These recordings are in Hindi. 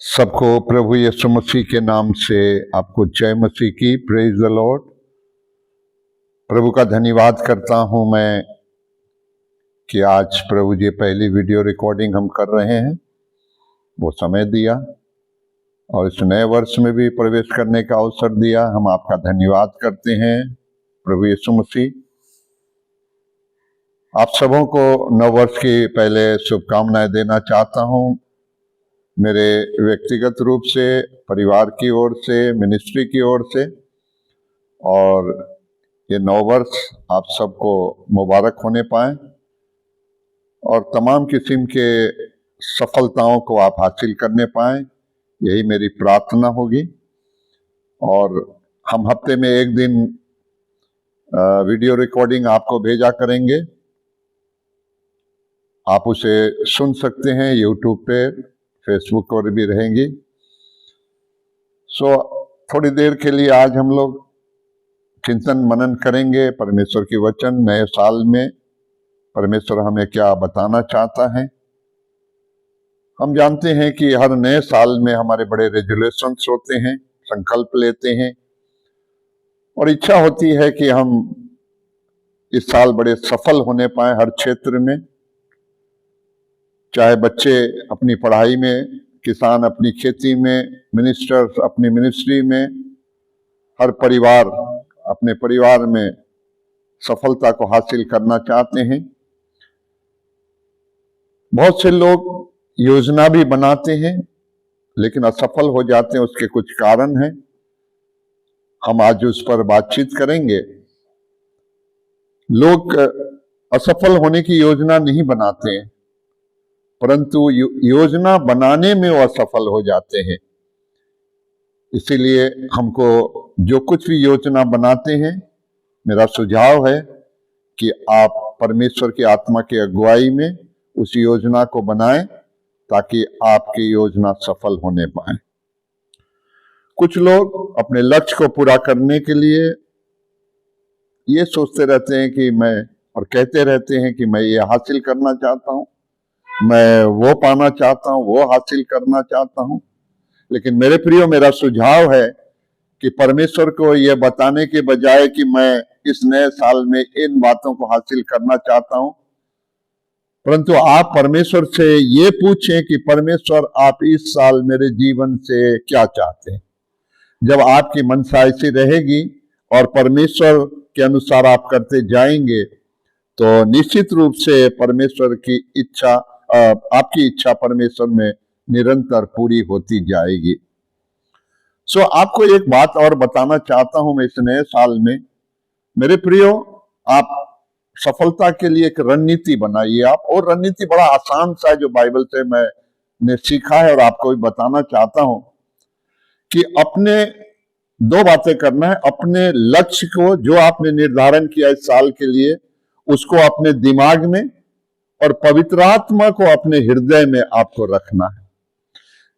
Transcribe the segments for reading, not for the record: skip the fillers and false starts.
सबको प्रभु यीशु मसीह के नाम से आपको जय मसीह की। Praise the Lord. प्रभु का धन्यवाद करता हूं मैं कि आज प्रभु जी पहली वीडियो रिकॉर्डिंग हम कर रहे हैं, वो समय दिया और इस नए वर्ष में भी प्रवेश करने का अवसर दिया। हम आपका धन्यवाद करते हैं प्रभु यीशु मसीह। आप सबों को नव वर्ष की पहले शुभकामनाएं देना चाहता हूं, मेरे व्यक्तिगत रूप से, परिवार की ओर से, मिनिस्ट्री की ओर से। और ये नव वर्ष आप सबको मुबारक होने पाए और तमाम किस्म के सफलताओं को आप हासिल करने पाए, यही मेरी प्रार्थना होगी। और हम हफ्ते में एक दिन वीडियो रिकॉर्डिंग आपको भेजा करेंगे, आप उसे सुन सकते हैं यूट्यूब पे, फेसबुक पर भी रहेंगी। थोड़ी देर के लिए आज हम लोग चिंतन मनन करेंगे परमेश्वर की वचन। नए साल में परमेश्वर हमें क्या बताना चाहता है। हम जानते हैं कि हर नए साल में हमारे बड़े रेजोल्यूशंस होते हैं, संकल्प लेते हैं और इच्छा होती है कि हम इस साल बड़े सफल होने पाए हर क्षेत्र में, चाहे बच्चे अपनी पढ़ाई में, किसान अपनी खेती में, मिनिस्टर्स अपनी मिनिस्ट्री में, हर परिवार अपने परिवार में सफलता को हासिल करना चाहते हैं। बहुत से लोग योजना भी बनाते हैं लेकिन असफल हो जाते हैं, उसके कुछ कारण हैं, हम आज उस पर बातचीत करेंगे। लोग असफल होने की योजना नहीं बनाते हैं परंतु योजना बनाने में वो असफल हो जाते हैं। इसीलिए हमको जो कुछ भी योजना बनाते हैं, मेरा सुझाव है कि आप परमेश्वर की आत्मा की अगुवाई में उस योजना को बनाएं ताकि आपकी योजना सफल होने पाए। कुछ लोग अपने लक्ष्य को पूरा करने के लिए ये सोचते रहते हैं कि मैं, और कहते रहते हैं कि मैं ये हासिल करना चाहता हूं, मैं वो पाना चाहता हूं, वो हासिल करना चाहता हूं। लेकिन मेरे प्रियो, मेरा सुझाव है कि परमेश्वर को यह बताने के बजाय कि मैं इस नए साल में इन बातों को हासिल करना चाहता हूं, परंतु आप परमेश्वर से ये पूछें कि परमेश्वर आप इस साल मेरे जीवन से क्या चाहते हैं। जब आपकी मनसा ऐसी रहेगी और परमेश्वर के अनुसार आप करते जाएंगे तो निश्चित रूप से परमेश्वर की इच्छा, आपकी इच्छा परमेश्वर में निरंतर पूरी होती जाएगी। आपको एक बात और बताना चाहता हूं मैं इस नए साल में, मेरे प्रियो, आप सफलता के लिए एक रणनीति बनाइए। आप, और रणनीति बड़ा आसान सा है जो बाइबल से मैंने सीखा है और आपको भी बताना चाहता हूं कि अपने दो बातें करना है। अपने लक्ष्य को जो आपने निर्धारण किया इस साल के लिए, उसको अपने दिमाग में और पवित्र आत्मा को अपने हृदय में आपको रखना है।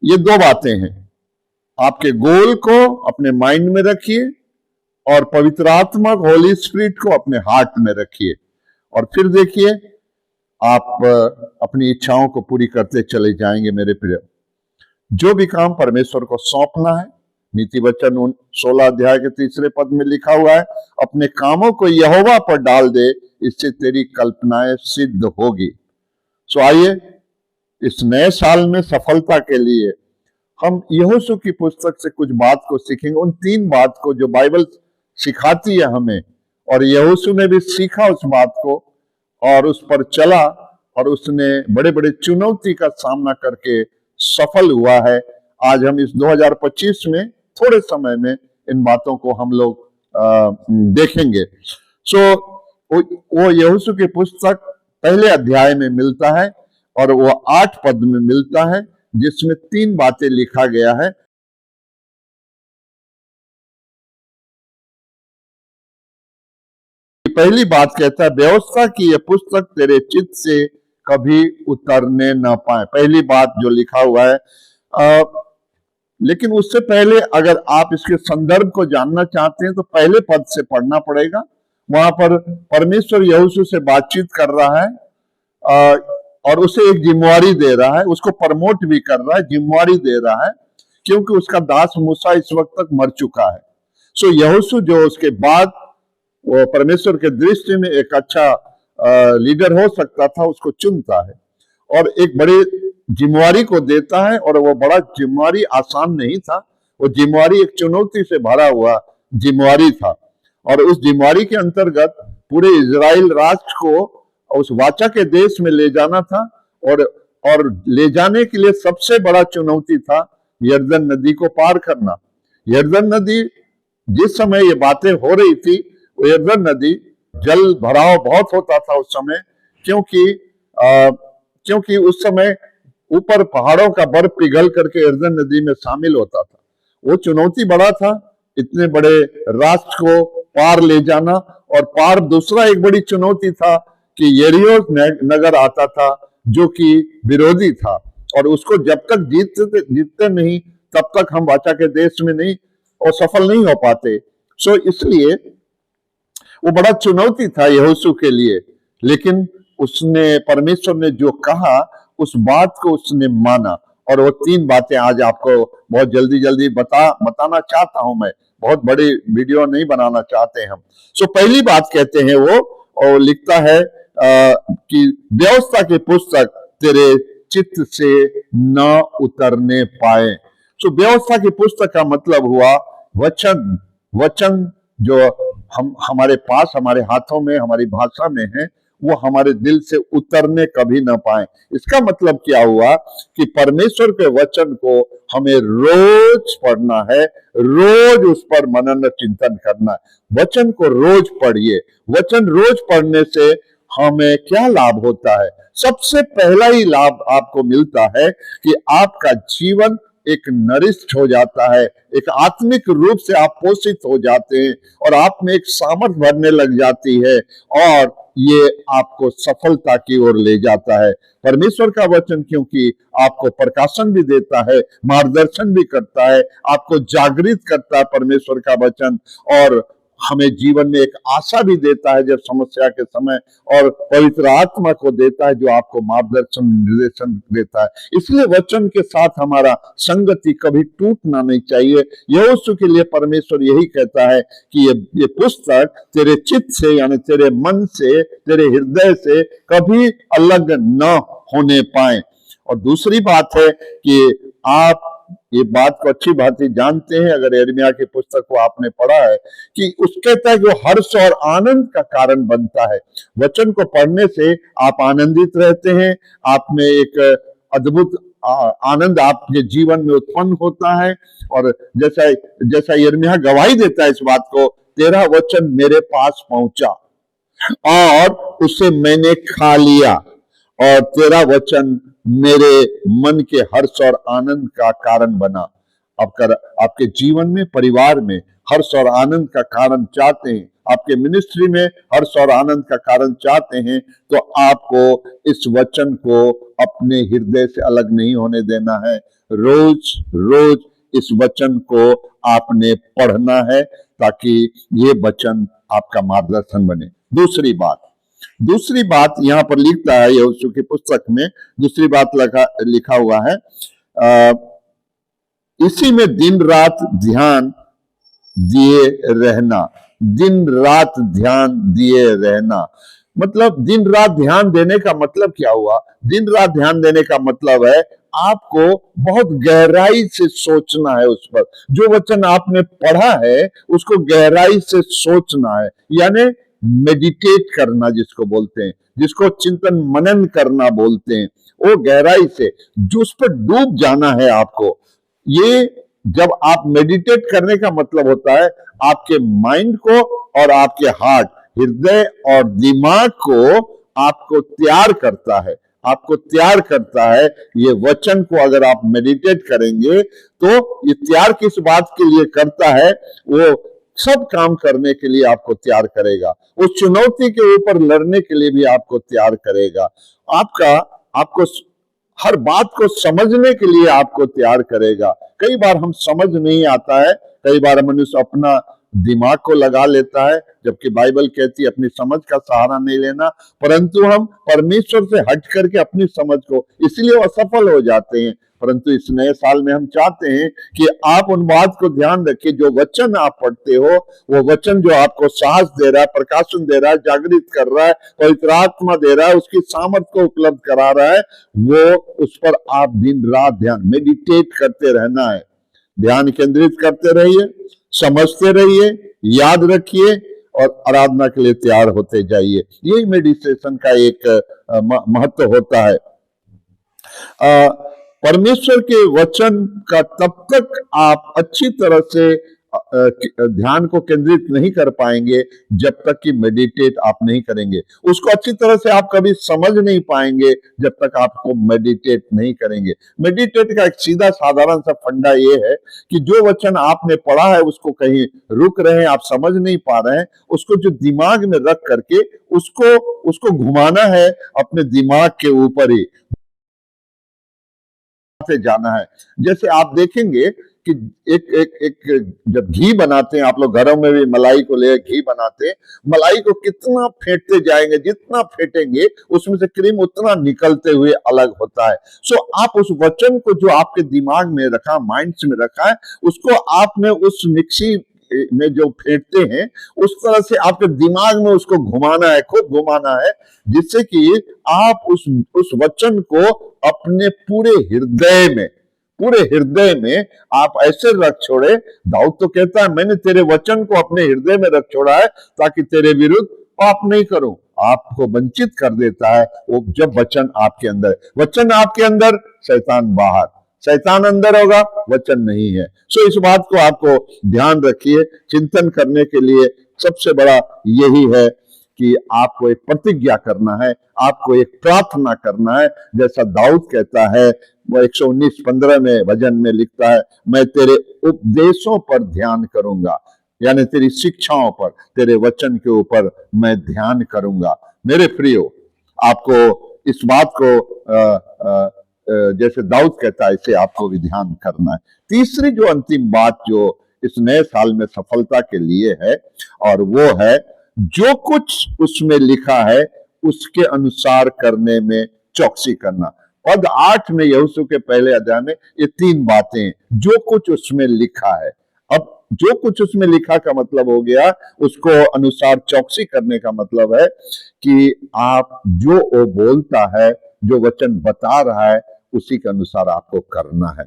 ये दो बातें हैं। आपके गोल को अपने माइंड में रखिए और पवित्र आत्मा, होली स्पिरिट को अपने हार्ट में रखिए। और फिर देखिए आप अपनी इच्छाओं को पूरी करते चले जाएंगे। मेरे प्रिय, जो भी काम परमेश्वर को सौंपना है, नीति वचन 16 अध्याय के 3 पद में लिखा हुआ है, अपने कामों को यहोवा पर डाल दे, इससे तेरी कल्पनाएं सिद्ध होगी। आइए इस नए साल में सफलता के लिए हम यहोशू की पुस्तक से कुछ बात को सीखेंगे। उन 3 बात को जो बाइबल सिखाती है हमें, और यहोशू ने भी सीखा उस बात को और उस पर चला और उसने बड़े बड़े चुनौती का सामना करके सफल हुआ है। आज हम इस 2025 में थोड़े समय में इन बातों को हम लोग देखेंगे। वो यहोशू की पुस्तक पहले अध्याय में मिलता है और वो 8 पद में मिलता है, जिसमें 3 बातें लिखा गया है। पहली बात कहता है, व्यवस्था की यह पुस्तक तेरे चित्त से कभी उतरने ना पाए। पहली बात जो लिखा हुआ है। लेकिन उससे पहले अगर आप इसके संदर्भ को जानना चाहते हैं तो पहले पद से पढ़ना पड़ेगा। वहां पर परमेश्वर यहोशू से बातचीत कर रहा है। और उसे एक जिम्मेवारी दे रहा है, उसको प्रमोट भी कर रहा है, जिम्मेवारी दे रहा है, क्योंकि उसका दास मूसा इस वक्त तक मर चुका है। सो यहोशू जो उसके बाद वो परमेश्वर के दृष्टि में एक अच्छा लीडर हो सकता था, उसको चुनता है और एक बड़ी जिम्मेवारी को देता है। और वो बड़ा जिम्मेवारी आसान नहीं था, वो जिम्मेवारी एक चुनौती से भरा हुआ जिम्मेवारी था। और उस जिम्मेवारी के अंतर्गत पूरे इजराइल राष्ट्र को उस वाचा के देश में ले जाना था और ले जाने के लिए सबसे बड़ा चुनौती था यरदन नदी को पार करना। यरदन नदी जिस समय ये बातें हो रही थी, वो यरदन नदी जल भराव बहुत होता था उस समय, क्योंकि उस समय ऊपर पहाड़ों का बर्फ पिघल करके यरदन नदी में शामिल होता था। वो चुनौती बड़ा था, इतने बड़े राष्ट्र को पार ले जाना। और पार दूसरा एक बड़ी चुनौती था कि यरीहो नगर आता था जो कि विरोधी था, और उसको जब तक जीतते नहीं तब तक हम वाचा के देश में नहीं और सफल नहीं हो पाते। सो इसलिए वो बड़ा चुनौती था यहोशू के लिए, लेकिन उसने, परमेश्वर ने जो कहा उस बात को उसने माना। और वो 3 बातें आज आपको बहुत जल्दी बताना चाहता हूं मैं, बहुत बड़ी वीडियो नहीं बनाना चाहते हम। सो पहली बात कहते हैं वो, और लिखता है कि व्यवस्था की पुस्तक तेरे चित्त से न उतरने पाए। सो व्यवस्था की पुस्तक का मतलब हुआ वचन जो हमारे पास, हमारे हाथों में, हमारी भाषा में है, वो हमारे दिल से उतरने कभी ना पाए। इसका मतलब क्या हुआ कि परमेश्वर के वचन को हमें रोज पढ़ना है, रोज उस पर मनन चिंतन करना है। वचन को रोज पढ़िए। वचन रोज पढ़ने से हमें क्या लाभ होता है? सबसे पहला ही लाभ आपको मिलता है कि आपका जीवन एक नरिष्ठ हो जाता है, एक आत्मिक रूप से आप पोषित हो जाते हैं और आप में एक सामर्थ्य बढ़ने लग जाती है, और ये आपको सफलता की ओर ले जाता है। परमेश्वर का वचन क्योंकि आपको प्रकाशन भी देता है, मार्गदर्शन भी करता है, आपको जागृत करता है परमेश्वर का वचन, और हमें जीवन में एक आशा भी देता है जब समस्या के समय, और पवित्र आत्मा को देता है जो आपको मार्गदर्शन निर्देशन देता है। इसलिए वचन के साथ हमारा संगति कभी टूटना नहीं चाहिए। यहोशू के लिए परमेश्वर यही कहता है कि ये पुस्तक तेरे चित्त से, यानी तेरे मन से, तेरे हृदय से कभी अलग न होने पाए। और दूसरी बात है कि आप ये बात को अच्छी भांति जानते हैं, अगर यिर्मयाह की पुस्तक को आपने पढ़ा है, कि उसके तहत जो हर्ष और आनंद का कारण बनता है। वचन को पढ़ने से आप आनंदित रहते हैं, आप में एक अद्भुत आनंद आपके जीवन में उत्पन्न होता है। और जैसा यिर्मयाह गवाही देता है इस बात को, तेरा वचन मेरे पास पहुंचा और उसे मैंने खा लिया, और तेरा वचन मेरे मन के हर्ष और आनंद का कारण बना। आपके जीवन में, परिवार में हर्ष और आनंद का कारण चाहते हैं, आपके मिनिस्ट्री में हर्ष और आनंद का कारण चाहते हैं, तो आपको इस वचन को अपने हृदय से अलग नहीं होने देना है। रोज रोज इस वचन को आपने पढ़ना है ताकि ये वचन आपका मार्गदर्शन बने। दूसरी बात यहां पर लिखता है यहोशू की पुस्तक में, दूसरी बात लिखा हुआ है, इसी में दिन रात ध्यान दिए रहना। दिन रात ध्यान दिए रहना मतलब, दिन रात ध्यान देने का मतलब क्या हुआ? दिन रात ध्यान देने का मतलब है आपको बहुत गहराई से सोचना है उस पर। जो वचन आपने पढ़ा है उसको गहराई से सोचना है, यानी मेडिटेट करना जिसको बोलते हैं, जिसको चिंतन मनन करना बोलते हैं, वो गहराई से जो उस पर डूब जाना है आपको। ये जब आप मेडिटेट करने का मतलब होता है आपके माइंड को और आपके हार्ट, हृदय और दिमाग को आपको तैयार करता है, आपको तैयार करता है। ये वचन को अगर आप मेडिटेट करेंगे तो ये तैयार किस बात के लिए करता है? वो सब काम करने के लिए आपको तैयार करेगा, उस चुनौती के ऊपर लड़ने के लिए भी आपको तैयार करेगा, आपको हर बात को समझने के लिए आपको तैयार करेगा। कई बार हम समझ नहीं आता है, कई बार मनुष्य अपना दिमाग को लगा लेता है, जबकि बाइबल कहती है अपनी समझ का सहारा नहीं लेना, परंतु हम परमेश्वर से हट करके अपनी समझ को, इसलिए वो असफल हो जाते हैं। परंतु इस नए साल में हम चाहते हैं कि आप उन बात को ध्यान रखिए, जो वचन आप पढ़ते हो, वो वचन जो आपको साहस दे रहा है, प्रकाशन दे रहा है, जागृत कर रहा है, पवित्र आत्मा दे रहा है, उसकी सामर्थ को उपलब्ध करा रहा है, वो उस पर आप दिन रात ध्यान मेडिटेट करते रहना है। ध्यान केंद्रित करते रहिए, समझते रहिए, याद रखिए और आराधना के लिए तैयार होते जाइए। यही मेडिटेशन का एक महत्व होता है। परमेश्वर के वचन का तब तक आप अच्छी तरह से ध्यान को केंद्रित नहीं कर पाएंगे जब तक कि मेडिटेट आप नहीं करेंगे। उसको अच्छी तरह से आप कभी समझ नहीं पाएंगे जब तक आपको मेडिटेट नहीं करेंगे। मेडिटेट का एक सीधा साधारण सा फंडा ये है कि जो वचन आपने पढ़ा है उसको कहीं रुक रहे हैं, आप समझ नहीं पा रहे हैं, उसको जो दिमाग में रख करके उसको घुमाना है अपने दिमाग के ऊपर ही से जाना है। जैसे आप देखेंगे कि एक जब घी बनाते हैं, आप लोग घरों में भी मलाई को ले घी बनाते हैं, मलाई को कितना फेंटते जाएंगे, जितना फेंटेंगे उसमें से क्रीम उतना निकलते हुए अलग होता है। सो आप उस वचन को जो आपके दिमाग में रखा, माइंड्स में रखा है, उसको आपने उस मिक्सी में जो फेंटते हैं उस तरह से आपके दिमाग में उसको घुमाना है, खूब घुमाना है, जिससे कि आप उस वचन को अपने पूरे हृदय में आप ऐसे रख छोड़े। दाऊद तो कहता है मैंने तेरे वचन को अपने हृदय में रख छोड़ा है ताकि तेरे विरुद्ध पाप नहीं करूं। आपको वंचित कर देता है वो जब वचन आपके अंदर, वचन आपके अंदर, शैतान बाहर। शैतान अंदर होगा, वचन नहीं है। सो इस बात को आपको ध्यान रखिए। चिंतन करने के लिए सबसे बड़ा यही है कि आपको एक प्रतिज्ञा करना है, आपको एक प्रार्थना करना है। जैसा दाऊद कहता है, वो 119:15 में भजन में लिखता है, मैं तेरे उपदेशों पर ध्यान करूंगा, यानी तेरी शिक्षाओं पर, तेरे वचन के ऊपर मैं ध्यान करूंगा। मेरे प्रियो, आपको इस बात को जैसे दाऊद कहता है इसे आपको भी ध्यान करना है। तीसरी जो अंतिम बात जो इस नए साल में सफलता के लिए है, और वो है जो कुछ उसमें लिखा है उसके अनुसार करने में चौकसी करना। पद 8 में यहोशू के पहले अध्याय में ये 3 बातें, जो कुछ उसमें लिखा है। अब जो कुछ उसमें लिखा का मतलब हो गया उसको अनुसार चौकसी करने का मतलब है कि आप जो वो बोलता है, जो वचन बता रहा है, उसी के अनुसार आपको करना है।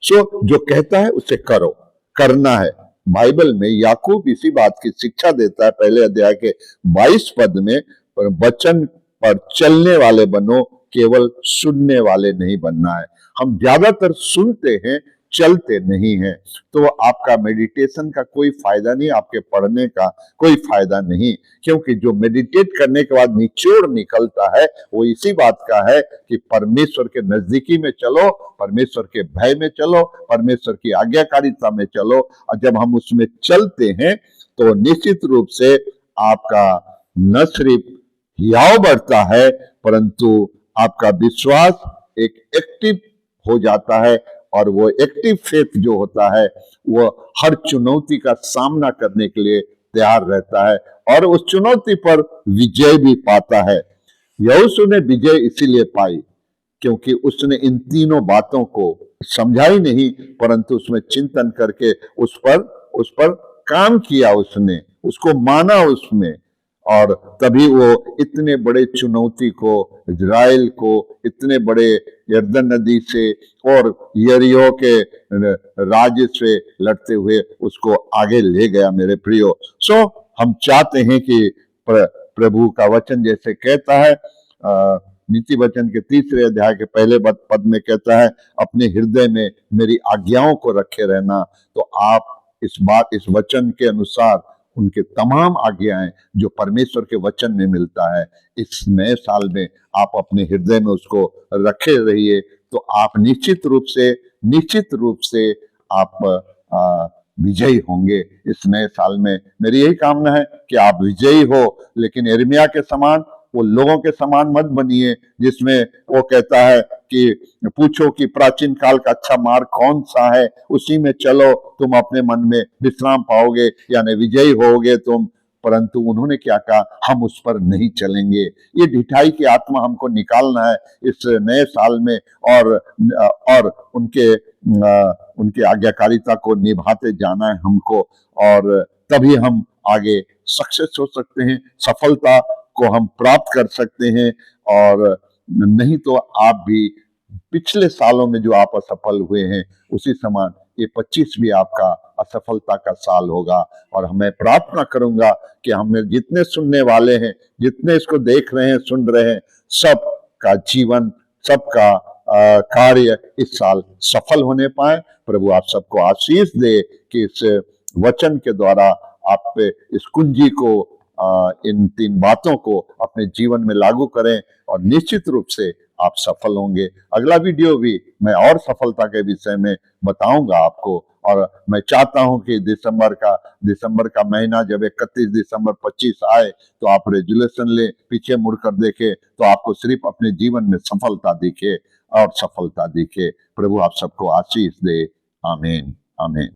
सो जो कहता है उसे करो, करना है। बाइबल में याकूब इसी बात की शिक्षा देता है पहले अध्याय के 22 पद में, वचन पर चलने वाले बनो, केवल सुनने वाले नहीं बनना है। हम ज्यादातर सुनते हैं, चलते नहीं है, तो आपका मेडिटेशन का कोई फायदा नहीं, आपके पढ़ने का कोई फायदा नहीं। क्योंकि जो मेडिटेट करने के बाद निचोड़ निकलता है वो इसी बात का है कि परमेश्वर के नजदीकी में चलो, परमेश्वर के भय में चलो, परमेश्वर की आज्ञाकारिता में चलो। और जब हम उसमें चलते हैं तो निश्चित रूप से आपका न सिर्फ हियाव बढ़ता है, परंतु आपका विश्वास एक एक्टिव हो जाता है, और वो एक्टिव फेथ जो होता है वो हर चुनौती का सामना करने के लिए तैयार रहता है और उस चुनौती पर विजय भी पाता है। यहोशू ने विजय इसीलिए पाई क्योंकि उसने इन तीनों बातों को समझा ही नहीं, परंतु उसमें चिंतन करके उस पर काम किया, उसने उसको माना उसमें, और तभी वो इतने बड़े चुनौती को, इजराइल को इतने बड़े यरदन नदी से और यरीहो के राज्य से लड़ते हुए उसको आगे ले गया। मेरे प्रियो, सो हम चाहते हैं कि प्रभु का वचन जैसे कहता है, नीति वचन के 3 अध्याय के पहले पद में कहता है, अपने हृदय में मेरी आज्ञाओं को रखे रहना। तो आप इस वचन के अनुसार उनके तमाम आज्ञाएं जो परमेश्वर के वचन में मिलता है, इस नए साल में आप अपने हृदय में उसको रखे रहिए। तो आप निश्चित रूप से आप विजयी होंगे इस नए साल में। मेरी यही कामना है कि आप विजयी हो, लेकिन यिर्मयाह के समान वो लोगों के समान मत बनिए जिसमें वो कहता है कि पूछो कि प्राचीन काल का अच्छा मार्ग कौन सा है, उसी में चलो, तुम अपने मन में विश्राम पाओगे, यानी विजयी होगे तुम। परंतु उन्होंने क्या कहा, हम उस पर नहीं चलेंगे। ये ढिठाई की आत्मा हमको निकालना है इस नए साल में, और उनके आज्ञाकारिता को निभाते जाना है हमको, और तभी हम आगे सक्सेस हो सकते हैं, सफलता को हम प्राप्त कर सकते हैं। और नहीं तो आप भी पिछले सालों में जो आप असफल हुए हैं, उसी समान ये 25 भी आपका असफलता का साल होगा। और मैं प्रार्थना करूंगा कि हमें जितने सुनने वाले हैं, जितने इसको देख रहे हैं, सुन रहे हैं, सबका जीवन, सबका कार्य इस साल सफल होने पाए। प्रभु आप सबको आशीष दे कि इस वचन के द्वारा आप इस कुंजी को, इन 3 बातों को अपने जीवन में लागू करें और निश्चित रूप से आप सफल होंगे। अगला वीडियो भी मैं और सफलता के विषय में बताऊंगा आपको। और मैं चाहता हूं कि दिसंबर का महीना जब 31 दिसंबर 25 आए तो आप रेजुलेशन ले, पीछे मुड़कर देखे तो आपको सिर्फ अपने जीवन में सफलता दिखे और सफलता दिखे। प्रभु आप सबको आशीष दे। आमीन, आमीन।